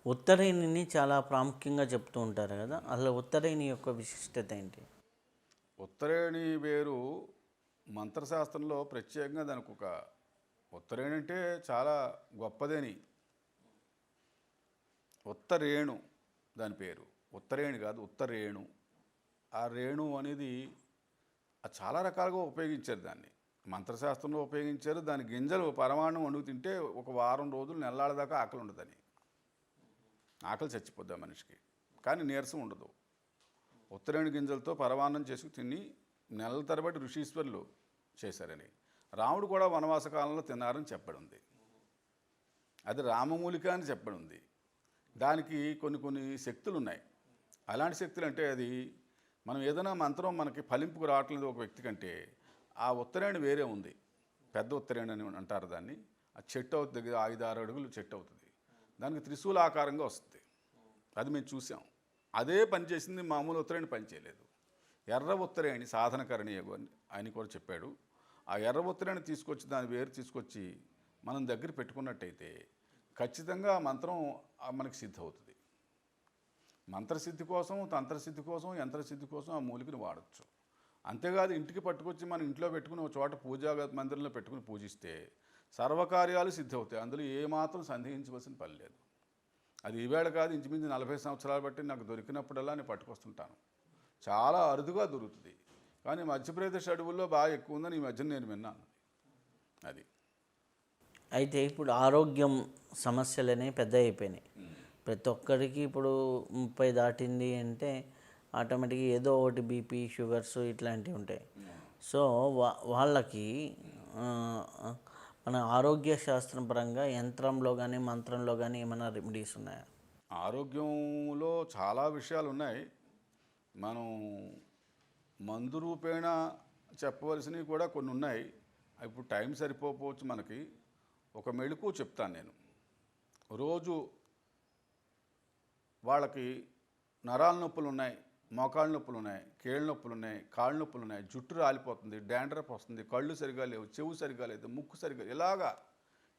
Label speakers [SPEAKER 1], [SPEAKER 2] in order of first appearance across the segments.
[SPEAKER 1] ఉత్తరేణిని చాలా ప్రాముఖ్యంగా చెప్తూ ఉంటారు కదా, అసలు ఉత్తరేణి యొక్క విశిష్టత ఏంటి?
[SPEAKER 2] ఉత్తరేణి వేరు మంత్రశాస్త్రంలో ప్రత్యేకంగా దానికి ఒక ఉత్తరేణి అంటే చాలా గొప్పదని. ఉత్తరేణు దాని పేరు. ఉత్తరేణి కాదు, ఉత్తరేణు. ఆ రేణు అనేది చాలా రకాలుగా ఉపయోగించారు దాన్ని. మంత్రశాస్త్రంలో ఉపయోగించారు. దాని గింజలు పరమాన్నం వండుకు తింటే ఒక వారం రోజులు నెల్లాళ్ళ దాకా ఆకలి ఉండదని. ఆకలి చచ్చిపోద్ది ఆ మనిషికి, కానీ నీరసం ఉండదు. ఉత్తరేణి గింజలతో పరమాన్నం చేసుకు తిని నెలల తరబడి ఋషీశ్వరులు చేశారని. రాముడు కూడా వనవాస కాలంలో తిన్నారని చెప్పబడింది. అది రామమూలిక అని చెప్పబడింది. దానికి కొన్ని కొన్ని శక్తులు ఉన్నాయి. అలాంటి శక్తులు అంటే అది మనం ఏదైనా మంత్రం మనకి ఫలింపుకు రావట్లేదు ఒక వ్యక్తి కంటే, ఆ ఉత్తరేణి వేరే ఉంది. పెద్ద ఉత్తరేణి అని అంటారు దాన్ని. ఆ చెట్టు అవుతుంది, 5-6 అడుగులు చెట్టు అవుతుంది. దానికి త్రిశూల ఆకారంగా వస్తుంది. అది మేము చూసాం. అదే పనిచేసింది, మామూలు ఉత్తరేణి పనిచేయలేదు. ఎర్ర ఉత్తరేణి సాధనకరణి అని ఆయన కూడా చెప్పాడు. ఆ ఎర్ర ఉత్తరేణి తీసుకొచ్చి దాని వేరు తీసుకొచ్చి మనం దగ్గర పెట్టుకున్నట్టయితే ఖచ్చితంగా మంత్రం మనకి సిద్ధి అవుతుంది. మంత్రసిద్ధి కోసం, తంత్రసిద్ధి కోసం, యంత్రసిద్ధి కోసం ఆ మూలికను వాడచ్చు. అంతేకాదు ఇంటికి పట్టుకొచ్చి మనం ఇంట్లో పెట్టుకుని ఒక చోట పూజా మందిరంలో పెట్టుకుని పూజిస్తే సర్వకార్యాలు సిద్ధి అవుతాయి. అందులో ఏమాత్రం సందేహించవలసిన పని లేదు. అది ఈవేళ కాదు, ఇంచుమించు 40 సంవత్సరాలు బట్టి నాకు దొరికినప్పుడల్లా నేను పట్టుకొస్తుంటాను. చాలా అరుదుగా దొరుకుతుంది, కానీ మధ్యప్రదేశ్ అడవుల్లో బాగా ఎక్కువ ఉందని ఈ మధ్యన నేను విన్నాను. అది
[SPEAKER 1] అయితే ఇప్పుడు ఆరోగ్యం సమస్యలు అనేవి పెద్ద అయిపోయినాయి. ప్రతి ఒక్కరికి ఇప్పుడు 30 దాటింది అంటే ఆటోమేటిక్గా ఏదో ఒకటి బీపీ, షుగర్స్ ఇట్లాంటివి ఉంటాయి. సో వాళ్ళకి మన ఆరోగ్య శాస్త్రం పరంగా యంత్రంలో కానీ మంత్రంలో కానీ ఏమైనా రెమెడీస్ ఉన్నాయా?
[SPEAKER 2] ఆరోగ్యంలో చాలా విషయాలు ఉన్నాయి. మనం మందు రూపేణ చెప్పవలసినవి కూడా కొన్ని ఉన్నాయి. ఇప్పుడు టైం సరిపోవచ్చు మనకి. ఒక మెళుకు చెప్తాను నేను. రోజు వాళ్ళకి నరాల నొప్పులు ఉన్నాయి, మోకాళ్ళ నొప్పులు ఉన్నాయి, కీళ్ళ నొప్పులు ఉన్నాయి, కాళ్ళ నొప్పులు ఉన్నాయి, జుట్టు రాలిపోతుంది, డాండ్రఫ్ వస్తుంది, కళ్ళు సరిగా లేవు, చెవు సరిగా లేదు, ముక్కు సరిగా, ఇలాగా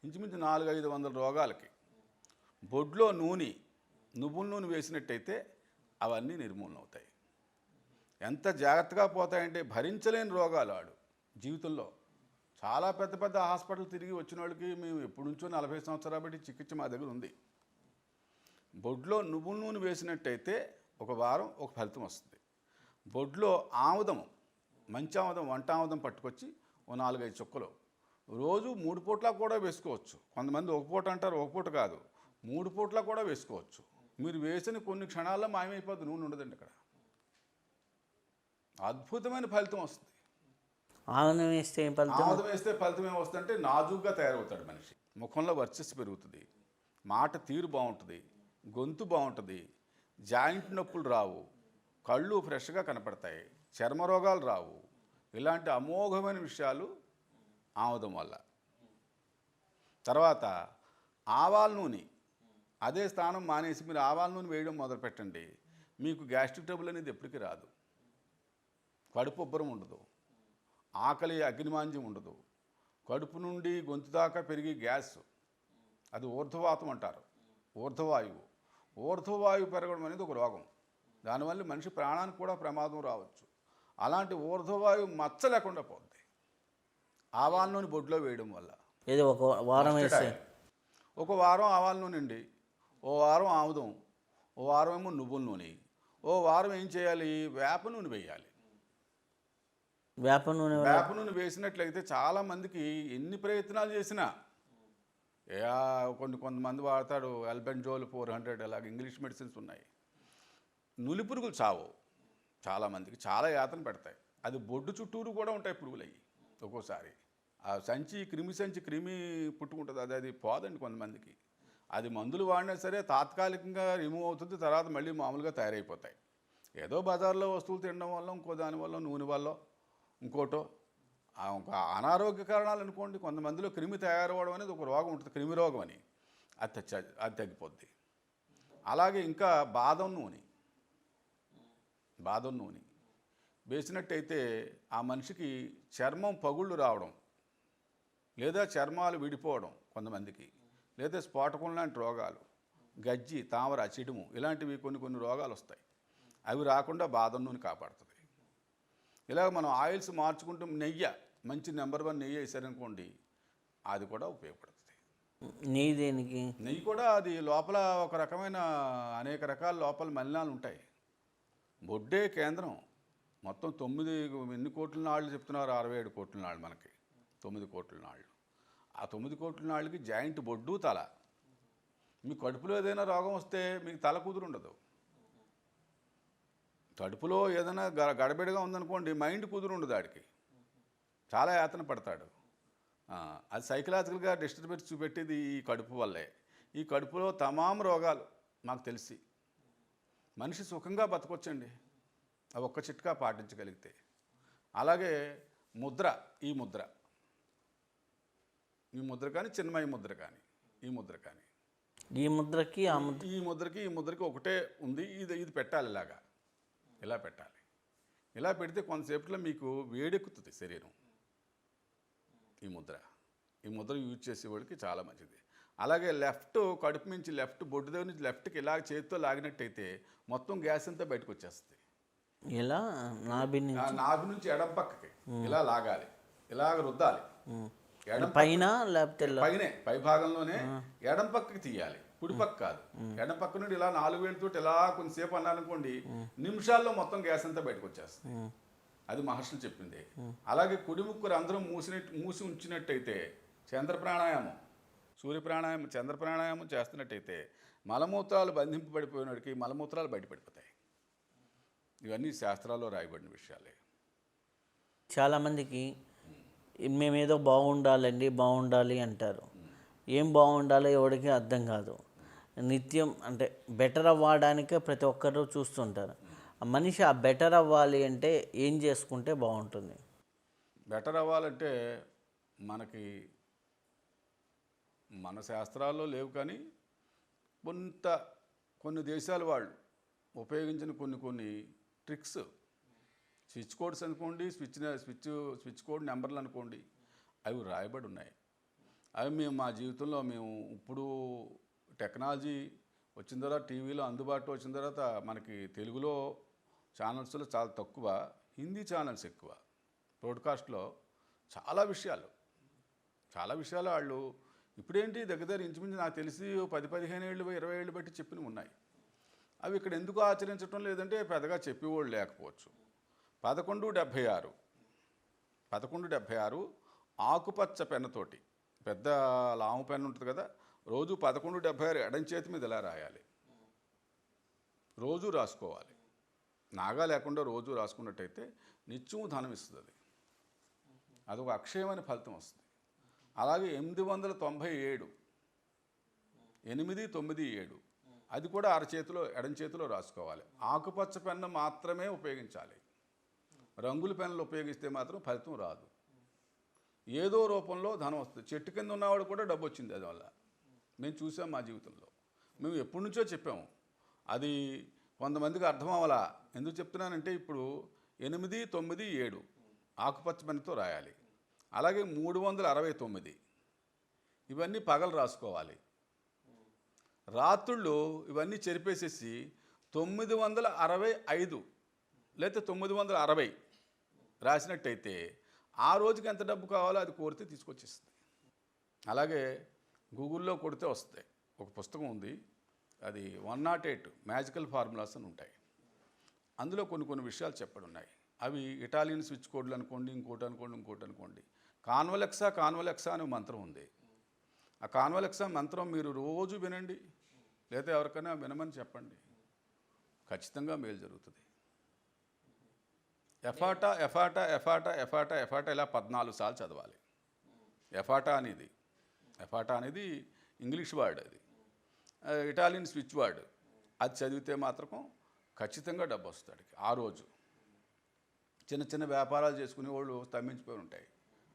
[SPEAKER 2] ఇంచుమించు 400-500 రోగాలకి బొడ్లో నువ్వుల నూనె వేసినట్టయితే అవన్నీ నిర్మూలన అవుతాయి. ఎంత జాగ్రత్తగా పోతాయంటే భరించలేని రోగాలు వాడు జీవితంలో. చాలా పెద్ద పెద్ద హాస్పిటల్ తిరిగి వచ్చిన వాళ్ళకి మేము ఎప్పటి నుంచో 40 సంవత్సరాలు బట్టి చికిత్స మా దగ్గర ఉంది. బొడ్లో నువ్వుల నూనె వేసినట్టయితే ఒక వారం ఒక ఫలితం వస్తుంది. బొడ్లో ఆముదం, మంచి ఆముదం, వంట ఆముదం పట్టుకొచ్చి ఓ 4-5 చుక్కలు రోజు 3 పూట్లా కూడా వేసుకోవచ్చు. కొంతమంది ఒక పూట అంటారు, ఒక పూట కాదు, 3 పూట్లా కూడా వేసుకోవచ్చు. మీరు వేసిన కొన్ని క్షణాల్లో మాయమైపోద్ది, నూనె ఉండదండి అక్కడ. అద్భుతమైన ఫలితం వస్తుంది.
[SPEAKER 1] ఆముదం వేస్తే
[SPEAKER 2] ఆముదం వేస్తే ఫలితం ఏమొస్తుందంటే నాజుగ్గా తయారవుతాడు మనిషి. ముఖంలో వర్చస్సు పెరుగుతుంది, మాట తీరు బాగుంటుంది, గొంతు బాగుంటుంది, జాయింట్ నొప్పులు రావు, కళ్ళు ఫ్రెష్గా కనపడతాయి, చర్మ రోగాలు రావు. ఇలాంటి అమోఘమైన విషయాలు ఆముదం వల్ల. తర్వాత ఆవాల నూనె, అదే స్థానం మానేసి మీరు ఆవాల నూనె వేయడం మొదలుపెట్టండి. మీకు గ్యాస్ట్రిక్ ట్రబుల్ అనేది ఎప్పటికీ రాదు. కడుపు ఉబ్బరం ఉండదు, ఆకలి అగ్నిమాంద్యం ఉండదు, కడుపు నుండి గొంతు దాకా పెరిగి గ్యాస్, అది ఊర్ధ్వవాతం అంటారు, ఊర్ధ్వవాయువు. ఊర్ధ్వవాయువు పెరగడం అనేది ఒక రోగం. దానివల్ల మనిషి ప్రాణానికి కూడా ప్రమాదం రావచ్చు. అలాంటి ఊర్ధ్వవాయువు మచ్చ లేకుండా పోద్ది ఆవాల నూనె బొడ్లో వేయడం వల్ల.
[SPEAKER 1] ఏదో ఒక వారం వేస్తే,
[SPEAKER 2] ఒక వారం ఆవాల నూనె అండి, ఓ వారం ఆముదం, ఓ వారం ఏమో నువ్వుల నూనె, ఓ వారం ఏం చేయాలి, వేప నూనె వేయాలి.
[SPEAKER 1] వేప నూనె
[SPEAKER 2] వేసినట్లయితే చాలామందికి ఎన్ని ప్రయత్నాలు చేసినా, కొంతమంది వాడతాడు ఎల్బెంజోల్ 400, అలాగే ఇంగ్లీష్ మెడిసిన్స్ ఉన్నాయి, నులి పురుగులు చావు. చాలామందికి చాలా యాతన పెడతాయి. అది బొడ్డు చుట్టూరు కూడా ఉంటాయి పురుగులు. అయ్యి ఒక్కోసారి ఆ క్రిమి సంచి పుట్టుకుంటుంది, అది పోదండి కొంతమందికి. అది మందులు వాడినా సరే తాత్కాలికంగా రిమూవ్ అవుతుంది, తర్వాత మళ్ళీ మామూలుగా తయారైపోతాయి. ఏదో బజార్లో వస్తువులు తినడం వల్ల, ఇంకో దానివల్ల, నూనె వల్ల, ఇంకోటో అనారోగ్య కారణాలు అనుకోండి. కొంతమందిలో క్రిమి తయారవడం అనేది ఒక రోగం ఉంటుంది, క్రిమి రోగం అని. అది తగ్గిపోద్ది. అలాగే ఇంకా బాదం నూనె వేసినట్టయితే ఆ మనిషికి చర్మం పగుళ్ళు రావడం, లేదా చర్మాలు విడిపోవడం కొంతమందికి, లేదా స్ఫోటకం లాంటి రోగాలు, గజ్జి, తామర, చిడుము ఇలాంటివి కొన్ని కొన్ని రోగాలు వస్తాయి. అవి రాకుండా బాదం నూనె కాపాడుతుంది. ఇలాగ మనం ఆయిల్స్ మార్చుకుంటూ నెయ్యి, మంచి నెంబర్ 1 నెయ్యి వేసారనుకోండి, అది కూడా ఉపయోగపడుతుంది.
[SPEAKER 1] నెయ్యి దేనికి?
[SPEAKER 2] నెయ్యి కూడా అది లోపల ఒక రకమైన అనేక రకాల లోపల మలినాలు ఉంటాయి. బొడ్డే కేంద్రం. మొత్తం 9 ఎన్ని కోట్ల నాళ్ళు చెప్తున్నారు? 67 కోట్ల నాళ్ళు మనకి. 9 కోట్ల నాళ్ళు. ఆ 9 కోట్ల నాళ్ళకి జాయింట్ బొడ్డు, తల. మీ కడుపులో ఏదైనా రోగం వస్తే మీకు తల కుదురుండదు. కడుపులో ఏదైనా గడబిడగా ఉందనుకోండి, మైండ్ కుదురుండదు. ఆడికి చాలా యాతన పడతాడు. అది సైకలాజికల్గా డిస్టర్బెన్స్ చూపెట్టేది ఈ కడుపు వల్లే. ఈ కడుపులో తమాం రోగాలు మాకు తెలిసి మనిషి సుఖంగా బతకొచ్చండి అవి ఒక్క చిట్కా పాటించగలిగితే. అలాగే ముద్ర, ఈ ముద్ర కానీ చిన్మయ ముద్ర కానీ, ఈ ముద్ర కానీ,
[SPEAKER 1] ఈ ముద్రకి ఆ ముద్ర,
[SPEAKER 2] ఈ ముద్రకి ఒకటే ఉంది. ఇది పెట్టాలి. ఇలా పెట్టాలి. ఇలా పెడితే కొంతసేపట్లో మీకు వేడెక్కుతుంది శరీరం. ఈ ముద్ర యూజ్ చేసేవాడికి చాలా మంచిది. అలాగే లెఫ్ట్ కడుపు నుంచి, లెఫ్ట్ బొడ్డు దగ్గర నుంచి లెఫ్ట్కి ఇలా చేతితో లాగినట్టయితే మొత్తం గ్యాస్ అంతా బయటకు వచ్చేస్తుంది.
[SPEAKER 1] ఇలా నాభి
[SPEAKER 2] నుంచి ఎడం పక్కకి ఇలా లాగాలి, ఇలాగ రుద్దాలి.
[SPEAKER 1] పైన లేకపోతే
[SPEAKER 2] పైనే, పై భాగంలోనే ఎడం పక్కకి తీయాలి, కుడి పక్క కాదు. ఎడం పక్క నుండి ఇలా 4 వేలతో ఇలా కొంతసేపు అన్నారనుకోండి, నిమిషాల్లో మొత్తం గ్యాస్ అంతా బయటకు వచ్చేస్తుంది. అది మహర్షులు చెప్పింది. అలాగే కుడి ముక్కురు అందరం మూసి ఉంచినట్టయితే చంద్ర ప్రాణాయామం, సూర్య ప్రాణాయామం, చంద్ర ప్రాణాయామం చేస్తున్నట్టయితే మలమూత్రాలు బంధింపబడిపోయినడికి మలమూత్రాలు బయటపడిపోతాయి. ఇవన్నీ శాస్త్రాల్లో రాయబడిన విషయాలే.
[SPEAKER 1] చాలామందికి మేమేదో బాగుండాలి అంటారు. ఏం బాగుండాలో ఎవరికి అర్థం కాదు. నిత్యం అంటే బెటర్ అవ్వడానికే ప్రతి ఒక్కరు చూస్తుంటారు. మనిషి ఆ బెటర్ అవ్వాలి అంటే ఏం చేసుకుంటే బాగుంటుంది?
[SPEAKER 2] బెటర్ అవ్వాలంటే మనకి మన శాస్త్రాల్లో లేవు, కానీ కొన్ని దేశాల వాళ్ళు ఉపయోగించిన కొన్ని ట్రిక్స్, స్విచ్ కోడ్స్ అనుకోండి, స్విచ్ కోడ్ నెంబర్లు అనుకోండి, అవి రాయబడి ఉన్నాయి. అవి మేము మా జీవితంలో ఇప్పుడు టెక్నాలజీ వచ్చిన తర్వాత, టీవీలో అందుబాటులో వచ్చిన తర్వాత మనకి తెలుగులో ఛానల్స్లో చాలా తక్కువ, హిందీ ఛానల్స్ ఎక్కువ. బ్రాడ్కాస్ట్లో చాలా విషయాలు వాళ్ళు ఇప్పుడేంటి దగ్గర ఇంచుమించు నాకు తెలిసి 10-15 ఏళ్ళు 20 ఏళ్ళు బట్టి చెప్పినవి ఉన్నాయి. అవి ఇక్కడ ఎందుకు ఆచరించడం లేదంటే పెద్దగా చెప్పేవాళ్ళు లేకపోవచ్చు. 1176 ఆకుపచ్చ పెన్నుతోటి, పెద్ద లాము పెన్ను ఉంటుంది కదా, రోజు 1176 ఎడం చేతి మీద ఇలా రాయాలి. రోజు రాసుకోవాలి. నాగా లేకుండా రోజు రాసుకున్నట్టయితే నిత్యం ధనం ఇస్తుంది. అదొక అక్షయమైన ఫలితం వస్తుంది. అలాగే 897 అది కూడా ఎడం చేతిలో రాసుకోవాలి. ఆకుపచ్చ పెన్ను మాత్రమే ఉపయోగించాలి. రంగుల పెన్నులు ఉపయోగిస్తే మాత్రం ఫలితం రాదు. ఏదో రూపంలో ధనం వస్తుంది. చెట్టు కింద ఉన్నవాడు కూడా డబ్బు వచ్చింది అది వల్ల. మేము చూసాం మా జీవితంలో. మేము ఎప్పటి నుంచో చెప్పాము. అది కొంతమందికి అర్థం అవ్వాలా. ఎందుకు చెప్తున్నానంటే ఇప్పుడు 897 ఆకుపచ్చ పెన్నుతో రాయాలి. అలాగే 369 ఇవన్నీ పగలు రాసుకోవాలి. రాత్రుళ్ళు ఇవన్నీ చెరిపేసేసి 965 లేకపోతే 960 రాసినట్టయితే ఆ రోజుకి ఎంత డబ్బు కావాలో అది కోరితే తీసుకొచ్చేస్తుంది. అలాగే గూగుల్లో కొడితే వస్తాయి. ఒక పుస్తకం ఉంది, అది 108 మ్యాజికల్ ఫార్ములాస్ అని ఉంటాయి. అందులో కొన్ని విషయాలు చెప్పడి ఉన్నాయి. అవి ఇటాలియన్ స్విచ్ కోడ్లు అనుకోండి, ఇంకోటి అనుకోండి. కాన్వలెక్సా అనే మంత్రం ఉంది. ఆ కాన్వలెక్సా మంత్రం మీరు రోజు వినండి, లేదా ఎవరికైనా వినమని చెప్పండి. ఖచ్చితంగా మేలు జరుగుతుంది. ఎఫాటా ఇలా 14 సార్లు చదవాలి. ఎఫాటా అనేది ఇంగ్లీష్ వర్డ్, అది ఇటాలియన్ స్విచ్ వర్డ్. అది చదివితే మాత్రం ఖచ్చితంగా డబ్బు వస్తుంది ఆ రోజు. చిన్న వ్యాపారాలు చేసుకునే వాళ్ళు స్తంభించిపోయి ఉంటాయి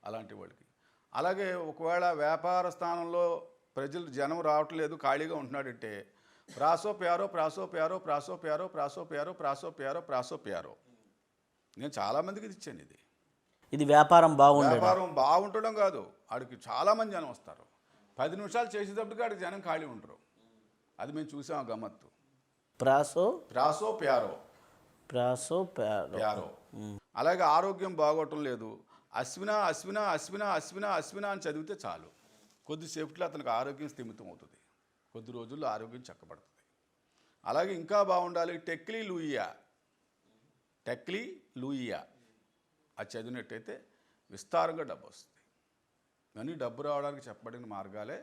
[SPEAKER 2] అలాంటి వాళ్ళకి. అలాగే ఒకవేళ వ్యాపార స్థానంలో జనం రావట్లేదు, ఖాళీగా ఉంటున్నాడంటే ప్రాసో ప్యారో నేను చాలామందికి ఇది ఇచ్చాను.
[SPEAKER 1] ఇది వ్యాపారం
[SPEAKER 2] బాగుండడం కాదు, ఆడికి చాలామంది జనం వస్తారు. 10 నిమిషాలు చేసేటప్పటికి ఆడికి జనం ఖాళీ ఉండరు. అది మేము చూసాం ఆ గమ్మత్తు.
[SPEAKER 1] ప్రాసో
[SPEAKER 2] ప్రాసో ప్యారో
[SPEAKER 1] ప్రాసో ప్యారో
[SPEAKER 2] ప్యారో. అలాగే ఆరోగ్యం బాగోవటం లేదు, అశ్విన అశ్విన అశ్విన అశ్విన అశ్విన అని చదివితే చాలు, కొద్దిసేపట్లో అతనికి ఆరోగ్యం స్థిమితం అవుతుంది, కొద్ది రోజుల్లో ఆరోగ్యం చక్కబడుతుంది. అలాగే ఇంకా బాగుండాలి టెక్లీ లూయియా, టెక్లీ లూయియా అది చదివినట్టయితే విస్తారంగా డబ్బు వస్తుంది. కానీ డబ్బు రావడానికి చెప్పబడిన మార్గాలే,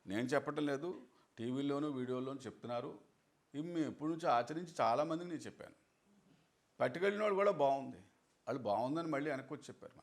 [SPEAKER 2] నేను చెప్పటం లేదు, టీవీలోనూ వీడియోలోనూ చెప్తున్నారు. ఇవి మేము ఎప్పటి నుంచి ఆచరించి చాలామందికి నేను చెప్పాను. పట్టుకెళ్ళిన వాళ్ళు కూడా బాగుంది, వాళ్ళు బాగుందని మళ్ళీ వెనక్కి వచ్చి చెప్పారు మనకి.